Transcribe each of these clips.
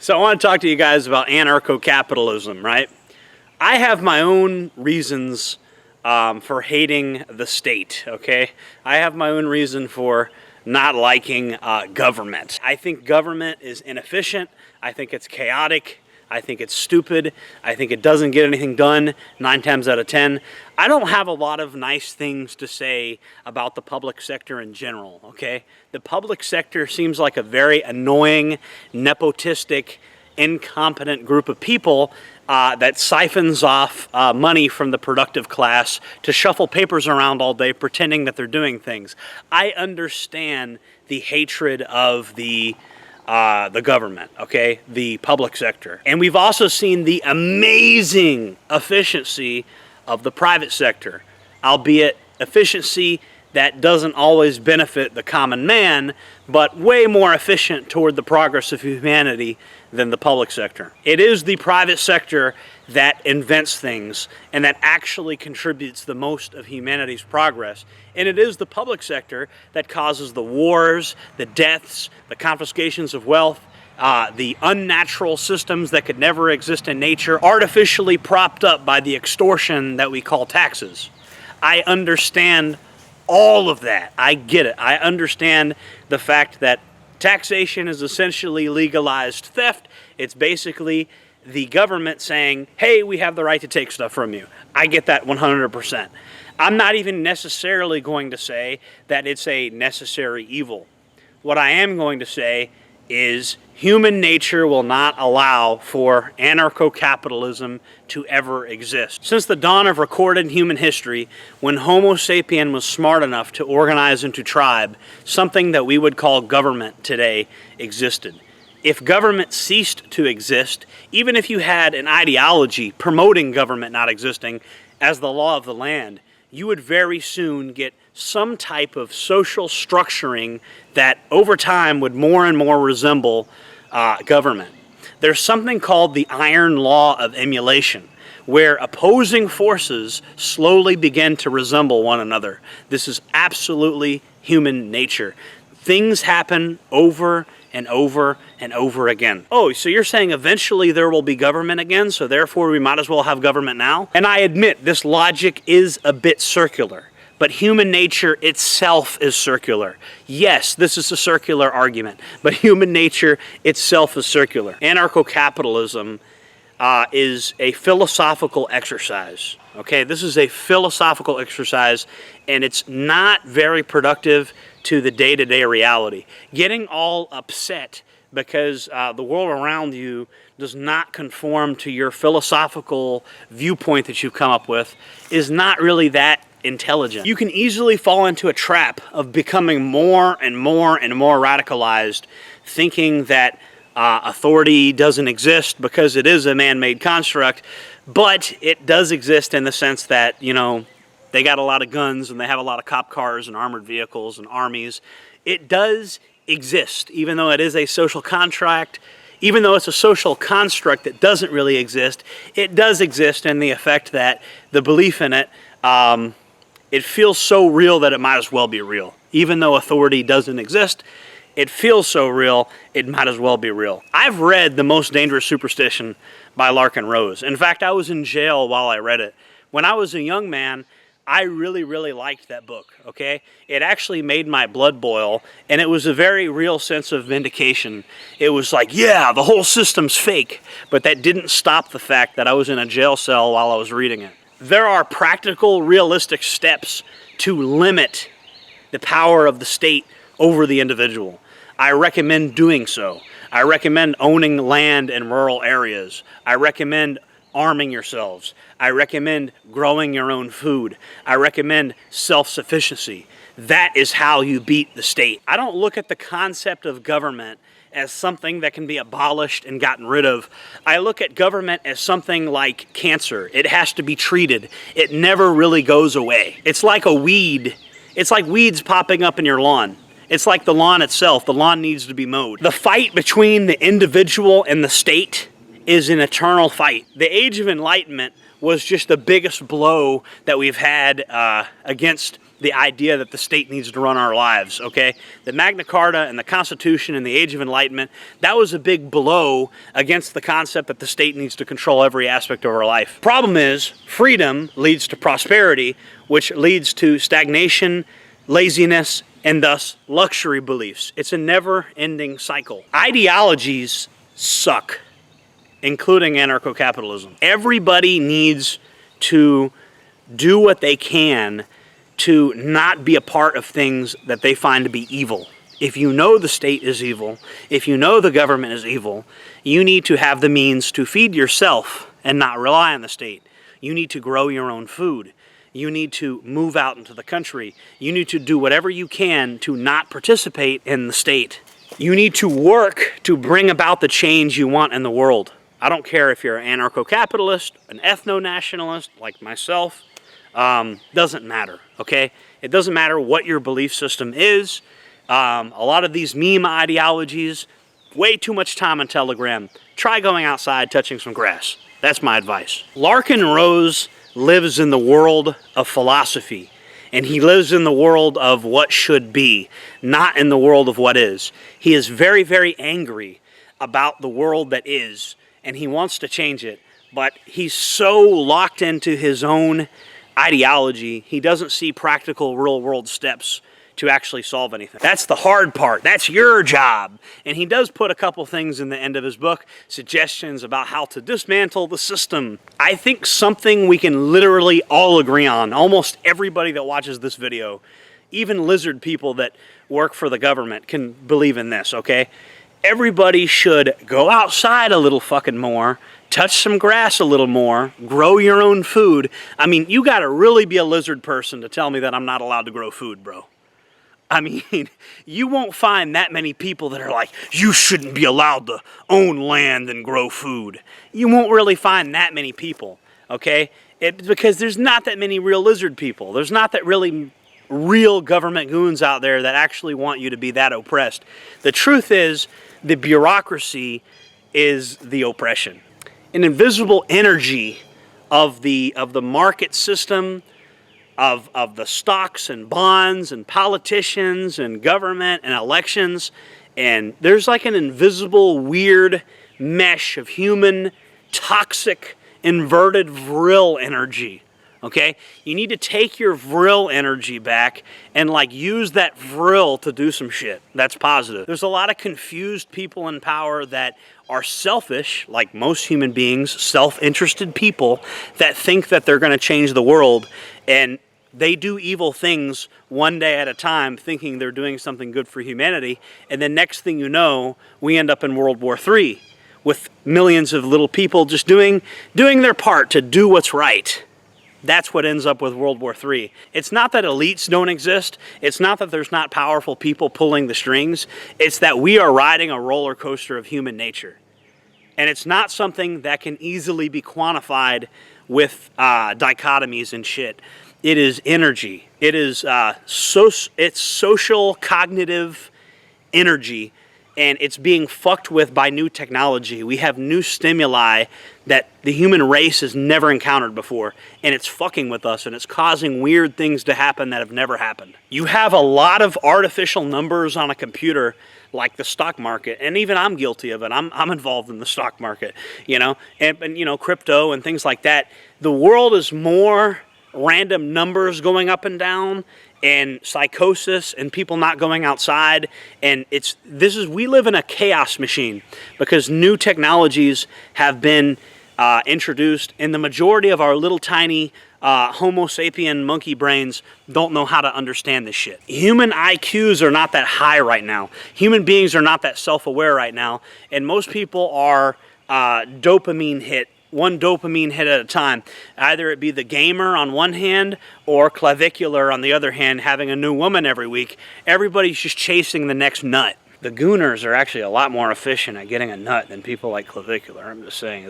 So I want to talk to you guys about anarcho-capitalism, right? I have my own reasons for hating the state, okay? I have my own reason for not liking government. I think government is inefficient. I think it's chaotic. I think it's stupid. I think it doesn't get anything done 9 times out of 10. I don't have a lot of nice things to say about the public sector in general, okay? The public sector seems like a very annoying, nepotistic, incompetent group of people that siphons off money from the productive class to shuffle papers around all day pretending that they're doing things. I understand the hatred of the government, okay, the public sector. And we've also seen the amazing efficiency of the private sector, albeit efficiency that doesn't always benefit the common man, but way more efficient toward the progress of humanity than the public sector. It is the private sector that invents things and that actually contributes the most of humanity's progress. And it is the public sector that causes the wars, the deaths, the confiscations of wealth, the unnatural systems that could never exist in nature, artificially propped up by the extortion that we call taxes. I understand all of that. I get it. I understand the fact that taxation is essentially legalized theft. It's basically the government saying, hey, we have the right to take stuff from you. I get that 100%. I'm not even necessarily going to say that it's a necessary evil. What I am going to say is human nature will not allow for anarcho-capitalism to ever exist. Since the dawn of recorded human history, when Homo sapien was smart enough to organize into tribe, something that we would call government today existed. If government ceased to exist, even if you had an ideology promoting government not existing as the law of the land, you would very soon get some type of social structuring that over time would more and more resemble government. There's something called the iron law of emulation, where opposing forces slowly begin to resemble one another. This is absolutely human nature. Things happen over and over and over again. Oh, so you're saying eventually there will be government again, so therefore we might as well have government now? And I admit this logic is a bit circular, but human nature itself is circular. Yes, this is a circular argument, but human nature itself is circular. Anarcho-capitalism is a philosophical exercise. Okay, this is a philosophical exercise, and it's not very productive to the day-to-day reality. Getting all upset because the world around you does not conform to your philosophical viewpoint that you've come up with is not really that intelligent. You can easily fall into a trap of becoming more and more and more radicalized, thinking that authority doesn't exist because it is a man-made construct, but it does exist in the sense that, you know, they got a lot of guns and they have a lot of cop cars and armored vehicles and armies. It does exist, even though it is a social contract, even though it's a social construct that doesn't really exist. It does exist in the effect that the belief in it, it feels so real that it might as well be real. Even though authority doesn't exist, it feels so real, it might as well be real. I've read The Most Dangerous Superstition by Larken Rose. In fact, I was in jail while I read it. When I was a young man, I really, really liked that book, okay? It actually made my blood boil, and it was a very real sense of vindication. It was like, yeah, the whole system's fake, but that didn't stop the fact that I was in a jail cell while I was reading it. There are practical, realistic steps to limit the power of the state over the individual. I recommend doing so. I recommend owning land in rural areas. I recommend arming yourselves. I recommend growing your own food. I recommend self-sufficiency. That is how you beat the state. I don't look at the concept of government as something that can be abolished and gotten rid of. I look at government as something like cancer. It has to be treated. It never really goes away. It's like a weed. It's like weeds popping up in your lawn. It's like the lawn itself. The lawn needs to be mowed. The fight between the individual and the state is an eternal fight. The Age of Enlightenment was just the biggest blow that we've had against the idea that the state needs to run our lives, okay? The Magna Carta and the Constitution and the Age of Enlightenment, that was a big blow against the concept that the state needs to control every aspect of our life. Problem is, freedom leads to prosperity, which leads to stagnation, laziness, and thus luxury beliefs. It's a never-ending cycle. Ideologies suck, including anarcho-capitalism. Everybody needs to do what they can to not be a part of things that they find to be evil. If you know the state is evil, if you know the government is evil, you need to have the means to feed yourself and not rely on the state. You need to grow your own food. You need to move out into the country. You need to do whatever you can to not participate in the state. You need to work to bring about the change you want in the world. I don't care if you're an anarcho-capitalist, an ethno-nationalist like myself, doesn't matter, okay? It doesn't matter what your belief system is. A lot of these meme ideologies, way too much time on Telegram. Try going outside, touching some grass. That's my advice. Larken Rose lives in the world of philosophy, and he lives in the world of what should be, not in the world of what is. He is very, very angry about the world that is, and he wants to change it, but he's so locked into his own ideology, he doesn't see practical real-world steps to actually solve anything. That's the hard part. That's your job. And he does put a couple things in the end of his book, suggestions about how to dismantle the system. I think something we can literally all agree on, almost everybody that watches this video, even lizard people that work for the government can believe in this, okay? Everybody should go outside a little fucking more, touch some grass a little more, grow your own food. I mean, you gotta really be a lizard person to tell me that I'm not allowed to grow food, bro. I mean, you won't find that many people that are like, you shouldn't be allowed to own land and grow food. You won't really find that many people, okay? Because there's not that many real lizard people. There's not that really real government goons out there that actually want you to be that oppressed. The truth is, the bureaucracy is the oppression. An invisible energy of the market system, of the stocks and bonds and politicians and government and elections, and there's like an invisible weird mesh of human toxic inverted vril energy. Okay, you need to take your vril energy back and like use that vril to do some shit that's positive. There's a lot of confused people in power that are selfish, like most human beings, self-interested people that think that they're going to change the world, and they do evil things one day at a time thinking they're doing something good for humanity, and then next thing you know, we end up in World War III with millions of little people just doing their part to do what's right. That's what ends up with World War III. It's not that elites don't exist. It's not that there's not powerful people pulling the strings. It's that we are riding a roller coaster of human nature. And it's not something that can easily be quantified with dichotomies and shit. It is energy. It is it's social cognitive energy, and it's being fucked with by new technology. We have new stimuli that the human race has never encountered before, and it's fucking with us, and it's causing weird things to happen that have never happened. You have a lot of artificial numbers on a computer, like the stock market, and even I'm guilty of it. I'm involved in the stock market, you know, and you know, crypto and things like that. The world is more random numbers going up and down, and psychosis, and people not going outside, and we live in a chaos machine because new technologies have been introduced, and the majority of our little tiny Homo sapien monkey brains don't know how to understand this shit. Human IQs are not that high right now. Human beings are not that self-aware right now, and most people are dopamine hit. One dopamine hit at a time. Either it be the gamer on one hand or clavicular on the other hand, having a new woman every week. Everybody's just chasing the next nut. The gooners are actually a lot more efficient at getting a nut than people like clavicular. I'm just saying,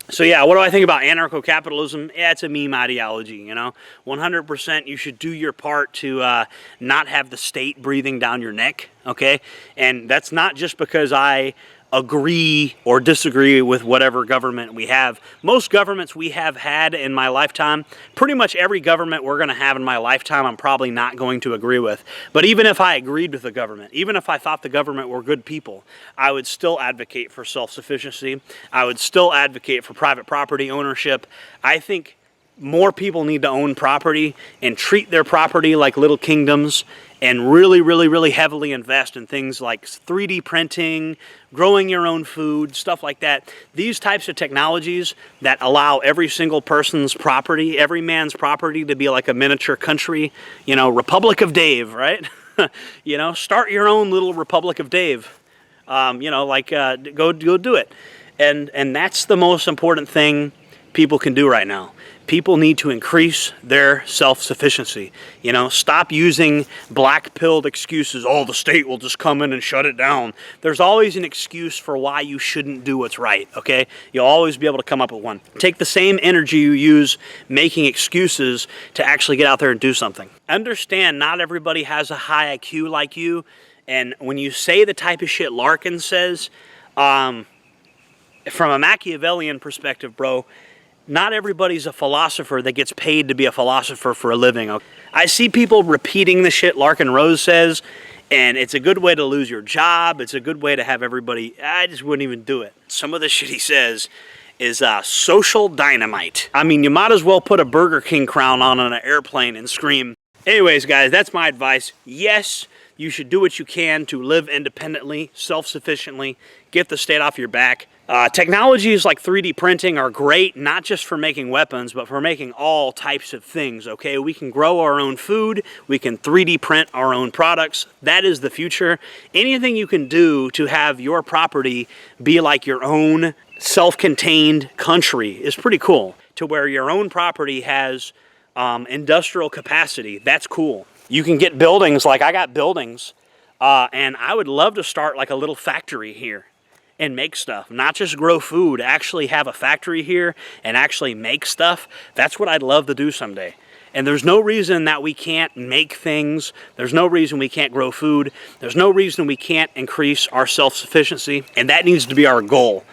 So yeah, what do I think about anarcho-capitalism? Yeah, it's a meme ideology, you know. 100% you should do your part to not have the state breathing down your neck, okay? And that's not just because I agree or disagree with whatever government we have. Most governments we have had in my lifetime, pretty much every government we're going to have in my lifetime, I'm probably not going to agree with. But even if I agreed with the government, even if I thought the government were good people, I would still advocate for self-sufficiency. I would still advocate for private property ownership. I think more people need to own property and treat their property like little kingdoms, and really heavily invest in things like 3D printing, growing your own food, stuff like that. These types of technologies that allow every single person's property, every man's property, to be like a miniature country, you know, Republic of Dave, right? You know, start your own little Republic of Dave. You know, like go do it. And that's the most important thing people can do right now. People need to increase their self-sufficiency. You know, stop using black-pilled excuses. Oh, the state will just come in and shut it down. There's always an excuse for why you shouldn't do what's right, okay? You'll always be able to come up with one. Take the same energy you use making excuses to actually get out there and do something. Understand, not everybody has a high IQ like you, and when you say the type of shit Larken says, from a Machiavellian perspective, bro, not everybody's a philosopher that gets paid to be a philosopher for a living. I see people repeating the shit Larken Rose says, and it's a good way to lose your job. It's a good way to have everybody, I just wouldn't even do it. Some of the shit he says is social dynamite. I mean, you might as well put a Burger King crown on an airplane and scream. Anyways, guys, that's my advice. Yes, you should do what you can to live independently, self-sufficiently, get the state off your back. Technologies like 3D printing are great, not just for making weapons, but for making all types of things, okay? We can grow our own food, we can 3D print our own products. That is the future. Anything you can do to have your property be like your own self-contained country is pretty cool. To where your own property has industrial capacity, that's cool. You can get buildings, like I got buildings, and I would love to start like a little factory here and make stuff, not just grow food, actually have a factory here and actually make stuff. That's what I'd love to do someday. And there's no reason that we can't make things. There's no reason we can't grow food. There's no reason we can't increase our self-sufficiency, and that needs to be our goal.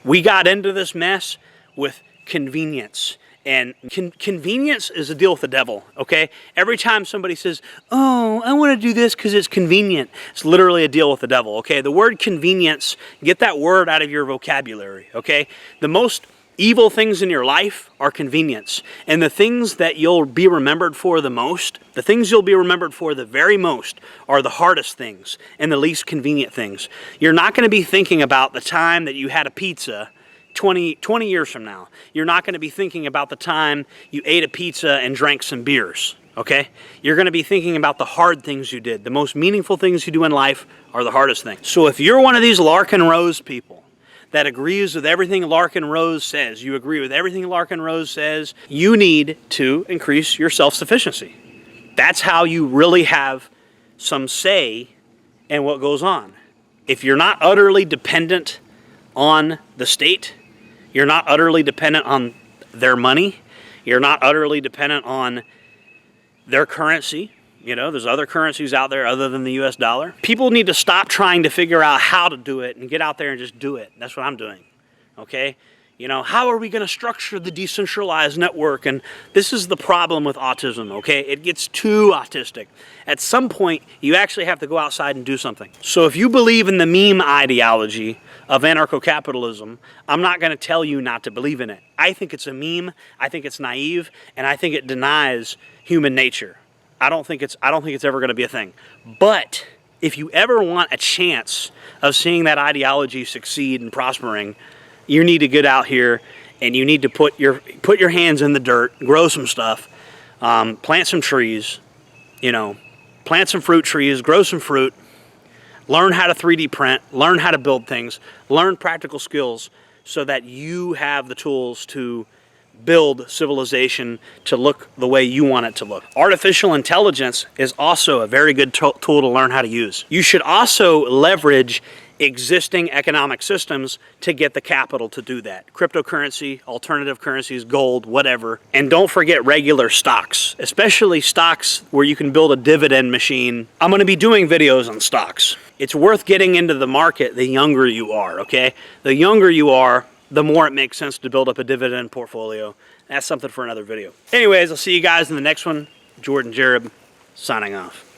We got into this mess with convenience. And convenience is a deal with the devil, okay? Every time somebody says, oh, I want to do this because it's convenient, it's literally a deal with the devil, okay? The word convenience, get that word out of your vocabulary, okay? The most evil things in your life are convenience. And the things that you'll be remembered for the most, the things you'll be remembered for the very most, are the hardest things and the least convenient things. You're not going to be thinking about the time that you had a pizza 20 years from now. You're not going to be thinking about the time you ate a pizza and drank some beers, okay? You're going to be thinking about the hard things you did. The most meaningful things you do in life are the hardest things. So if you're one of these Larken Rose people that agrees with everything Larken Rose says, you agree with everything Larken Rose says, you need to increase your self-sufficiency. That's how you really have some say in what goes on. If you're not utterly dependent on the state, you're not utterly dependent on their money, you're not utterly dependent on their currency. You know, there's other currencies out there other than the US dollar. People need to stop trying to figure out how to do it and get out there and just do it. That's what I'm doing, okay? You know, how are we going to structure the decentralized network? And this is the problem with autism, okay? It gets too autistic. At some point, you actually have to go outside and do something. So if you believe in the meme ideology of anarcho-capitalism, I'm not going to tell you not to believe in it. I think it's a meme, I think it's naive, and I think it denies human nature. I don't think it's ever going to be a thing. But if you ever want a chance of seeing that ideology succeed and prospering, you need to get out here and you need to put your hands in the dirt, grow some stuff, plant some trees, you know, plant some fruit trees, grow some fruit, learn how to 3D print, learn how to build things, learn practical skills so that you have the tools to build civilization to look the way you want it to look. Artificial intelligence is also a very good tool to learn how to use. You should also leverage existing economic systems to get the capital to do that. Cryptocurrency, alternative currencies, gold, whatever. And don't forget regular stocks, especially stocks where you can build a dividend machine. I'm going to be doing videos on stocks. It's worth getting into the market the younger you are, okay? The younger you are, the more it makes sense to build up a dividend portfolio. That's something for another video. Anyways, I'll see you guys in the next one. Jordan Jareb, signing off.